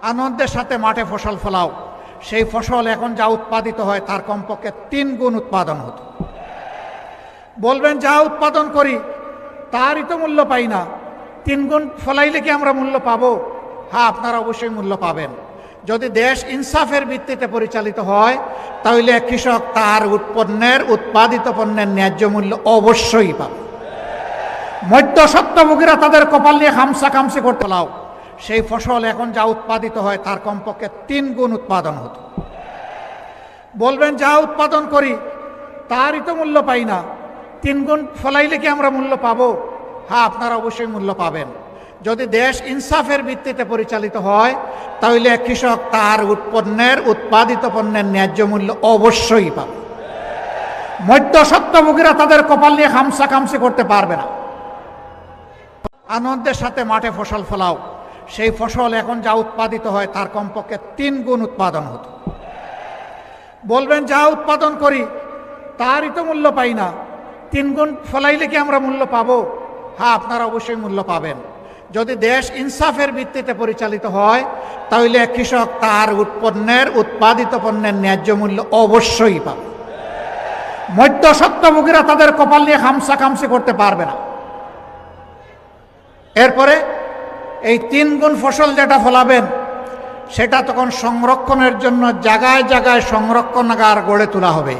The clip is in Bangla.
আনন্দের সাথে মাঠে ফসল ফলাও, সেই ফসল এখন যা উৎপাদিত হয় তার কমপক্ষে 3 গুণ উৎপাদন হতো। বলবেন যা উৎপাদন করি তারই তো মূল্য পাই না, 3 গুণ ফলাইলে কি আমরা মূল্য পাবো? হ্যাঁ, আপনারা অবশ্যই মূল্য পাবেন। যদি দেশ ইনসাফের ভিত্তিতে পরিচালিত হয় তাহলে কৃষক তার উৎপাদিত পণ্যের ন্যায্য মূল্য অবশ্যই পাবে। মধ্যস্বত্বভোগীরা তাদের কপাল নিয়ে খামসি করতে লাও, সেই ফসল এখন যা উৎপাদিত হয় তার কমপক্ষে 3 গুণ উৎপাদন হতো। বলবেন যা উৎপাদন করি তারই তো মূল্য পাই না, 3 গুণ ফলাইলে কি আমরা মূল্য পাবো? হ্যাঁ, আপনারা অবশ্যই মূল্য পাবেন। যদি দেশ ইনসাফের ভিত্তিতে পরিচালিত হয় তাহলে কৃষক তার উৎপাদিত পণ্যের ন্যায্য মূল্য অবশ্যই পাবে। মধ্যস্বত্বভোগীরা তাদের কপাল নিয়ে খামসি করতে পারবে না। আনন্দের সাথে মাঠে ফসল ফলাও, সেই ফসল এখন যা উৎপাদিত হয় তার কমপক্ষে 3 গুণ উৎপাদন হতো। বলবেন যা উৎপাদন করি তারই তো মূল্য পাই না, 3 গুণ ফলাইলে কি আমরা মূল্য পাবো? হ্যাঁ, আপনারা অবশ্যই মূল্য পাবেন। যদি দেশ ইনসাফের ভিত্তিতে পরিচালিত হয় তাহলে কৃষক তার উৎপাদিত পণ্যের ন্যায্য মূল্য অবশ্যই পাবে। মধ্যস্বত্বভোগীরা তাদের কপাল নিয়ে খামসি করতে পারবে না। এরপরে এই 3 গুণ ফসল যেটা ফলাবেন সেটা তখন সংরক্ষণের জন্য জায়গায় জায়গায় সংরক্ষণাগার গড়ে তোলা হবে।